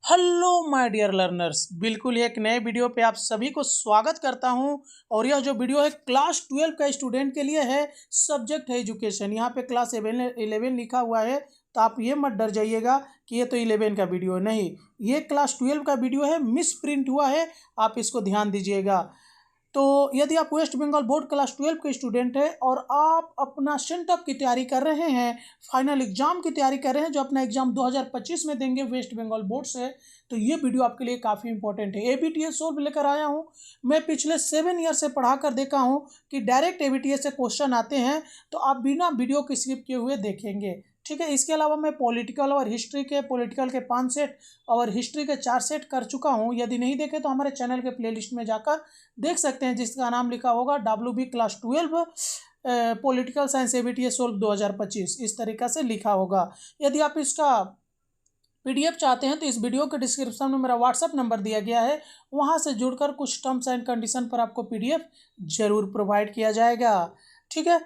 Hello my dear learners, बिल्कुल एक नए वीडियो पे आप सभी को स्वागत करता हूं। और यह जो वीडियो है क्लास 12 का स्टूडेंट के लिए है। सब्जेक्ट है एजुकेशन। यहाँ पे क्लास 11 लिखा हुआ है, तो आप ये मत डर जाइएगा कि ये तो 11 का वीडियो है। नहीं, ये क्लास 12 का वीडियो है, मिस प्रिंट हुआ है, आप इसको ध्यान दीजिएगा। तो यदि आप वेस्ट बंगाल बोर्ड क्लास 12 के स्टूडेंट हैं और आप अपना सेंटअप की तैयारी कर रहे हैं, फाइनल एग्जाम की तैयारी कर रहे हैं, जो अपना एग्जाम 2025 में देंगे वेस्ट बंगाल बोर्ड से, तो ये वीडियो आपके लिए काफ़ी इंपॉर्टेंट है। एबीटीएस सोल्व लेकर आया हूँ। मैं पिछले 7 ईयर से पढ़ा कर देखा हूँ कि डायरेक्ट एबीटीएस से क्वेश्चन आते हैं, तो आप बिना वीडियो की स्किप किए हुए देखेंगे। ठीक है। इसके अलावा मैं पॉलिटिकल और हिस्ट्री के 5 सेट और हिस्ट्री के 4 सेट कर चुका हूँ। यदि नहीं देखे तो हमारे चैनल के प्लेलिस्ट में जाकर देख सकते हैं, जिसका नाम लिखा होगा WB class 12 political science ABTS solve 2025, इस तरीका से लिखा होगा। यदि आप इसका PDF चाहते हैं तो इस वीडियो के डिस्क्रिप्शन में मेरा व्हाट्सअप नंबर दिया गया है, वहां से जुड़कर कुछ टर्म्स एंड कंडीशन पर आपको PDF जरूर प्रोवाइड किया जाएगा। ठीक है।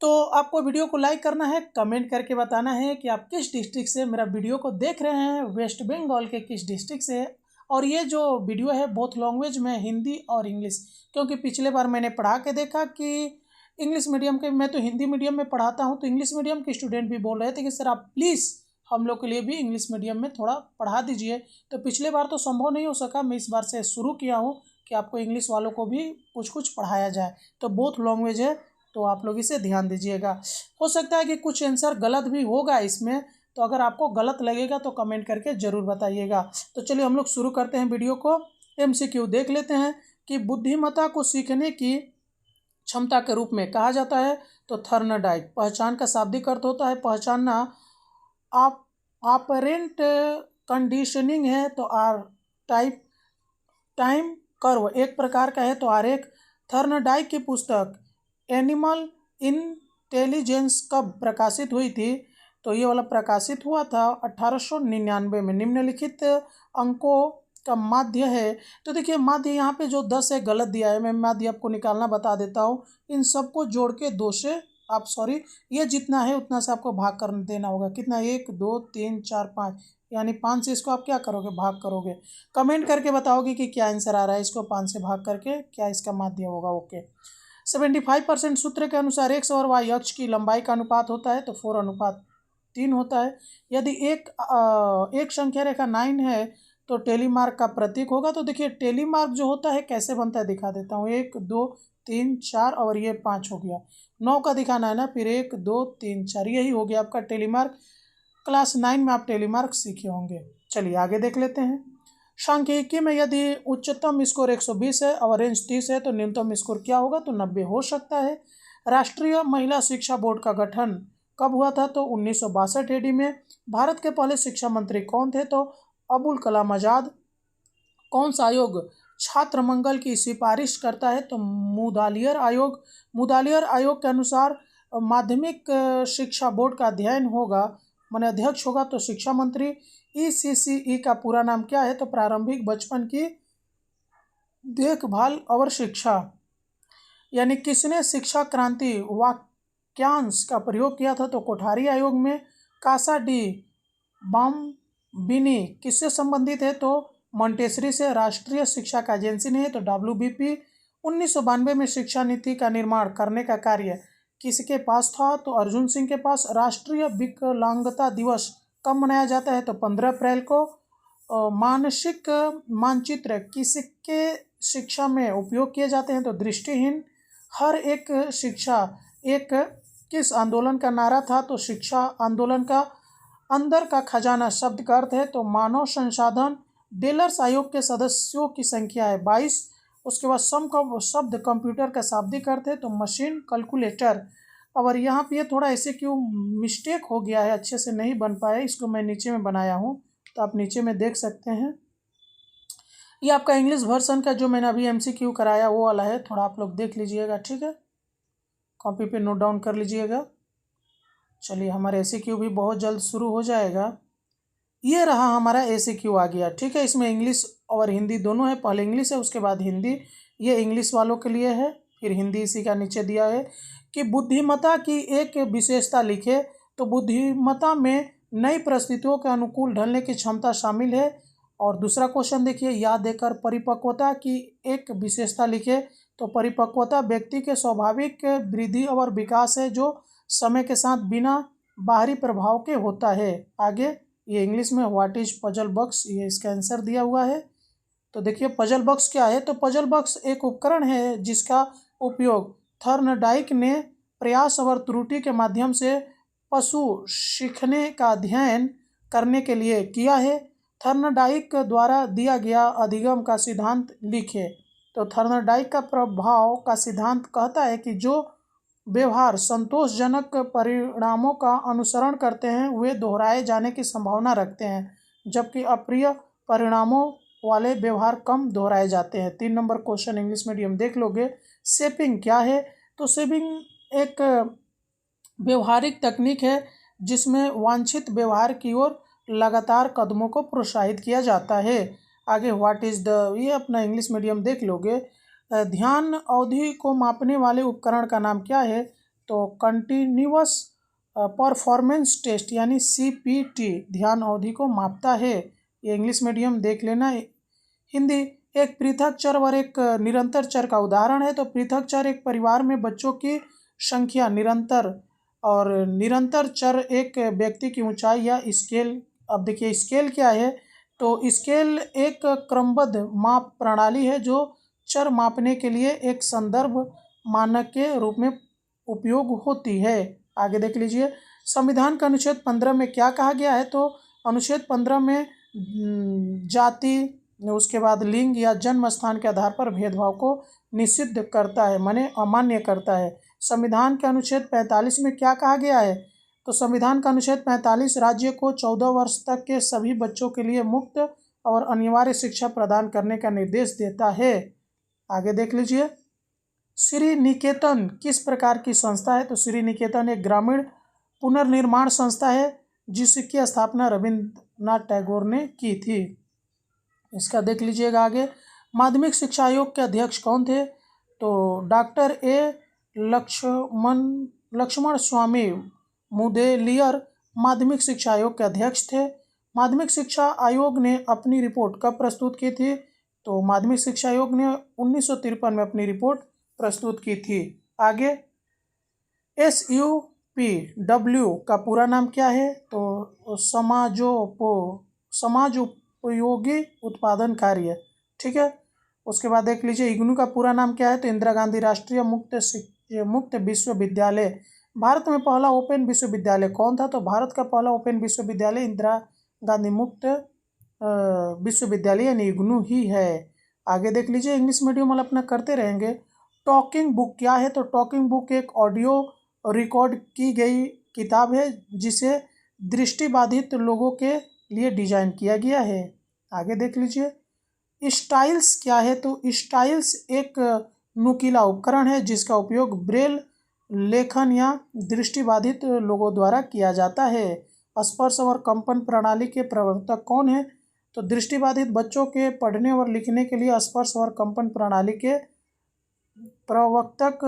तो आपको वीडियो को लाइक करना है, कमेंट करके बताना है कि आप किस डिस्ट्रिक्ट से मेरा वीडियो को देख रहे हैं, वेस्ट बंगाल के किस डिस्ट्रिक्ट से। और ये जो वीडियो है बोथ लैंग्वेज में, हिंदी और इंग्लिश, क्योंकि पिछले बार मैंने पढ़ा के देखा कि इंग्लिश मीडियम के, मैं तो हिंदी मीडियम में पढ़ाता हूँ, तो इंग्लिश मीडियम के स्टूडेंट भी बोल रहे थे कि सर आप प्लीज़ हम लोग के लिए भी इंग्लिश मीडियम में थोड़ा पढ़ा दीजिए। तो पिछले बार तो संभव नहीं हो सका, मैं इस बार से शुरू किया हूँ कि आपको इंग्लिश वालों को भी कुछ कुछ पढ़ाया जाए। तो बोथ लैंग्वेज है, तो आप लोग इसे ध्यान दीजिएगा। हो सकता है कि कुछ आंसर गलत भी होगा इसमें, तो अगर आपको गलत लगेगा तो कमेंट करके ज़रूर बताइएगा। तो चलिए हम लोग शुरू करते हैं वीडियो को। MCQ देख लेते हैं कि बुद्धिमत्ता को सीखने की क्षमता के रूप में कहा जाता है तो थर्नडाइक। पहचान का शाब्दिक अर्थ होता है पहचानना। आप ऑपरेंट कंडीशनिंग है तो आर टाइप टाइम कर्व एक प्रकार का है तो आरेख। थर्नडाइक की पुस्तक एनिमल इंटेलिजेंस कब प्रकाशित हुई थी? तो ये वाला प्रकाशित हुआ था 1899 में। निम्नलिखित अंकों का माध्य है। तो देखिए माध्य यहाँ पे जो 10 है गलत दिया है, मैं माध्य आपको निकालना बता देता हूँ। इन सबको जोड़ के 2 से आप ये जितना है उतना से आपको भाग कर देना होगा। कितना? 1 2 3 4 5, यानी 5 से इसको आप क्या करोगे? भाग करोगे। कमेंट करके बताओगे कि क्या आंसर आ रहा है। इसको 5 से भाग करके क्या इसका माध्य होगा। ओके। 75% सूत्र के अनुसार x और y अक्ष की लंबाई का अनुपात होता है तो 4:3 होता है। यदि एक संख्या रेखा 9 है तो टेलीमार्क का प्रतीक होगा। तो देखिए टेलीमार्क जो होता है कैसे बनता है दिखा देता हूँ। 1 2 3 4 और ये 5 हो गया। 9 का दिखाना है ना, फिर 1 2 3 4, यही हो गया आपका टेलीमार्क। क्लास 9 में आप टेलीमार्क सीखे होंगे। चलिए आगे देख लेते हैं। सांख्यिकी में यदि उच्चतम स्कोर 120 है और रेंज 30 है तो न्यूनतम स्कोर क्या होगा? तो 90 हो सकता है। राष्ट्रीय महिला शिक्षा बोर्ड का गठन कब हुआ था? तो 1962 AD में। भारत के पहले शिक्षा मंत्री कौन थे? तो अबुल कलाम आजाद। कौन सा आयोग छात्र मंगल की सिफारिश करता है? तो मुदालियर आयोग। मुदालियर आयोग के अनुसार माध्यमिक शिक्षा बोर्ड का अध्ययन होगा, माने अध्यक्ष होगा तो शिक्षा मंत्री। ECCE का पूरा नाम क्या है? तो प्रारंभिक बचपन की देखभाल और शिक्षा। यानी किसने शिक्षा क्रांति वाक्यांश का प्रयोग किया था? तो कोठारी आयोग में। कासा डी बाम्बिनी किससे संबंधित है? तो मॉन्टेसरी से। राष्ट्रीय शिक्षा का एजेंसी नहीं है तो WBP। 1992 में शिक्षा नीति का निर्माण करने का कार्य किसके पास था? तो अर्जुन सिंह के पास। राष्ट्रीय विकलांगता दिवस कब मनाया जाता है? तो 15 अप्रैल को। मानसिक मानचित्र किसके शिक्षा में उपयोग किए जाते हैं? तो दृष्टिहीन। हर एक शिक्षा एक किस आंदोलन का नारा था? तो शिक्षा आंदोलन का। अंदर का खजाना शब्द का अर्थ है तो मानव संसाधन। डेलर्स आयोग के सदस्यों की संख्या है 22। उसके बाद शब्द कंप्यूटर का शाब्दिक अर्थ है तो मशीन, कैलकुलेटर। और यहाँ पे थोड़ा ऐसे क्यों मिस्टेक हो गया है, अच्छे से नहीं बन पाया, इसको मैं नीचे में बनाया हूँ तो आप नीचे में देख सकते हैं। ये आपका इंग्लिश वर्सन का जो मैंने अभी MCQ कराया वो वाला है, थोड़ा आप लोग देख लीजिएगा। ठीक है, कॉपी पे नोट डाउन कर लीजिएगा। चलिए हमारा ACQ भी बहुत जल्द शुरू हो जाएगा। ये रहा हमारा ACQ आ गया। ठीक है, इसमें इंग्लिश और हिंदी दोनों है। पहले इंग्लिश है उसके बाद हिंदी। ये इंग्लिश वालों के लिए है, फिर हिंदी इसी का नीचे दिया है कि बुद्धिमत्ता की एक विशेषता लिखे। तो बुद्धिमत्ता में नई परिस्थितियों के अनुकूल ढलने की क्षमता शामिल है। और दूसरा क्वेश्चन देखिए, याद देकर परिपक्वता की एक विशेषता लिखे। तो परिपक्वता व्यक्ति के स्वाभाविक वृद्धि और विकास है जो समय के साथ बिना बाहरी प्रभाव के होता है। आगे ये इंग्लिश में व्हाट इज पजल बॉक्स, ये इसका आंसर दिया हुआ है। तो देखिए पजल बॉक्स क्या है। तो पजल बॉक्स एक उपकरण है जिसका उपयोग थॉर्नडाइक ने प्रयास और त्रुटि के माध्यम से पशु सीखने का अध्ययन करने के लिए किया है। थॉर्नडाइक द्वारा दिया गया अधिगम का सिद्धांत लिखे। तो थॉर्नडाइक का प्रभाव का सिद्धांत कहता है कि जो व्यवहार संतोषजनक परिणामों का अनुसरण करते हैं वे दोहराए जाने की संभावना रखते हैं, जबकि अप्रिय परिणामों वाले व्यवहार कम दोहराए जाते हैं। 3 नंबर क्वेश्चन इंग्लिश मीडियम देख लोगे। शेपिंग क्या है। तो शेपिंग एक व्यवहारिक तकनीक है जिसमें वांछित व्यवहार की ओर लगातार कदमों को प्रोत्साहित किया जाता है। आगे व्हाट इज़ द, ये अपना इंग्लिश मीडियम देख लोगे। ध्यान अवधि को मापने वाले उपकरण का नाम क्या है। तो कंटिन्यूअस परफॉर्मेंस टेस्ट यानी CPT ध्यान अवधि को मापता है। ये इंग्लिश मीडियम देख लेना। हिंदी, एक पृथक चर और एक निरंतर चर का उदाहरण है। तो पृथक चर एक परिवार में बच्चों की संख्या निरंतर, और निरंतर चर एक व्यक्ति की ऊंचाई या स्केल। अब देखिए स्केल क्या है। तो स्केल एक क्रमबद्ध माप प्रणाली है जो चर मापने के लिए एक संदर्भ मानक के रूप में उपयोग होती है। आगे देख लीजिए, संविधान का अनुच्छेद 15 में क्या कहा गया है। तो अनुच्छेद 15 में जाति, उसके बाद लिंग या जन्म स्थान के आधार पर भेदभाव को निषिद्ध करता है, माने अमान्य करता है। संविधान के अनुच्छेद 45 में क्या कहा गया है। तो संविधान का अनुच्छेद 45 राज्य को 14 वर्ष तक के सभी बच्चों के लिए मुफ्त और अनिवार्य शिक्षा प्रदान करने का निर्देश देता है। आगे देख लीजिए, श्री निकेतन किस प्रकार की संस्था है। तो श्री निकेतन एक ग्रामीण पुनर्निर्माण संस्था है जिसकी स्थापना रविन्द्रनाथ टैगोर ने की थी। इसका देख लीजिएगा आगे। माध्यमिक शिक्षा आयोग के अध्यक्ष कौन थे। तो डॉक्टर ए लक्ष्मण स्वामी मुदेलियर माध्यमिक शिक्षा आयोग के अध्यक्ष थे। माध्यमिक शिक्षा आयोग ने अपनी रिपोर्ट कब प्रस्तुत की थी। तो माध्यमिक शिक्षा आयोग ने 1953 में अपनी रिपोर्ट प्रस्तुत की थी। आगे SUPW का पूरा नाम क्या है। तो समाज उपयोगी उत्पादन कार्य, ठीक है। उसके बाद देख लीजिए इग्नू का पूरा नाम क्या है। तो इंदिरा गांधी राष्ट्रीय मुक्त विश्वविद्यालय। भारत में पहला ओपन विश्वविद्यालय कौन था। तो भारत का पहला ओपन विश्वविद्यालय इंदिरा गांधी मुक्त विश्वविद्यालय यानी इग्नू ही है। आगे देख लीजिए, इंग्लिश मीडियम वाला अपना करते रहेंगे। टॉकिंग बुक क्या है। तो टॉकिंग बुक एक ऑडियो रिकॉर्ड की गई किताब है जिसे दृष्टिबाधित लोगों के लिए डिजाइन किया गया है। आगे देख लीजिए, स्टाइल्स क्या है। तो स्टाइल्स एक नुकीला उपकरण है जिसका उपयोग ब्रेल लेखन या दृष्टिबाधित लोगों द्वारा किया जाता है। स्पर्श और कंपन प्रणाली के प्रवर्तक कौन है। तो दृष्टिबाधित बच्चों के पढ़ने और लिखने के लिए स्पर्श और कंपन प्रणाली के प्रवर्तक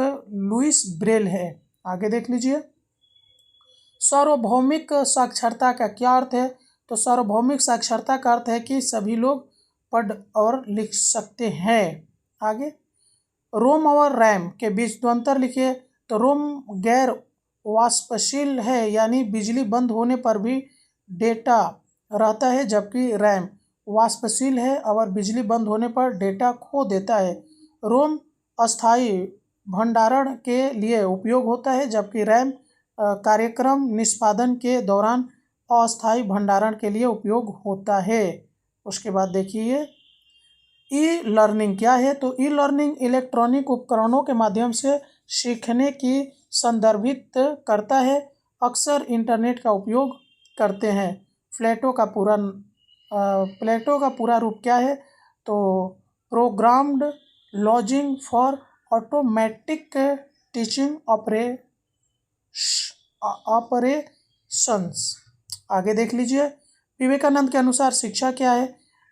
लुइस ब्रेल है। आगे देख लीजिए, सार्वभौमिक साक्षरता का क्या अर्थ है। तो सार्वभौमिक साक्षरता का अर्थ है कि सभी लोग पढ़ और लिख सकते हैं। आगे रोम और रैम के बीच दो अंतर लिखिए। तो रोम गैर वाष्पशील है यानी बिजली बंद होने पर भी डेटा रहता है, जबकि रैम वाष्पशील है और बिजली बंद होने पर डेटा खो देता है। रोम अस्थायी भंडारण के लिए उपयोग होता है, जबकि रैम कार्यक्रम निष्पादन के दौरान अस्थायी भंडारण के लिए उपयोग होता है। उसके बाद देखिए ई लर्निंग क्या है। तो ई लर्निंग इलेक्ट्रॉनिक उपकरणों के माध्यम से सीखने की संदर्भित करता है, अक्सर इंटरनेट का उपयोग करते हैं। प्लेटो का पूरा रूप क्या है। तो programmed logic for automatic teaching operations. आगे देख लीजिए, विवेकानंद के अनुसार शिक्षा क्या है।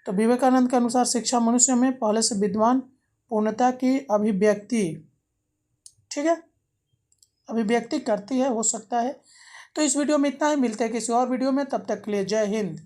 तो विवेकानंद के अनुसार शिक्षा मनुष्य में पहले से विद्वान पूर्णता की अभिव्यक्ति, ठीक है, अभिव्यक्ति करती है, हो सकता है। तो इस वीडियो में इतना ही, मिलते हैं किसी और वीडियो में, तब तक के लिए जय हिंद।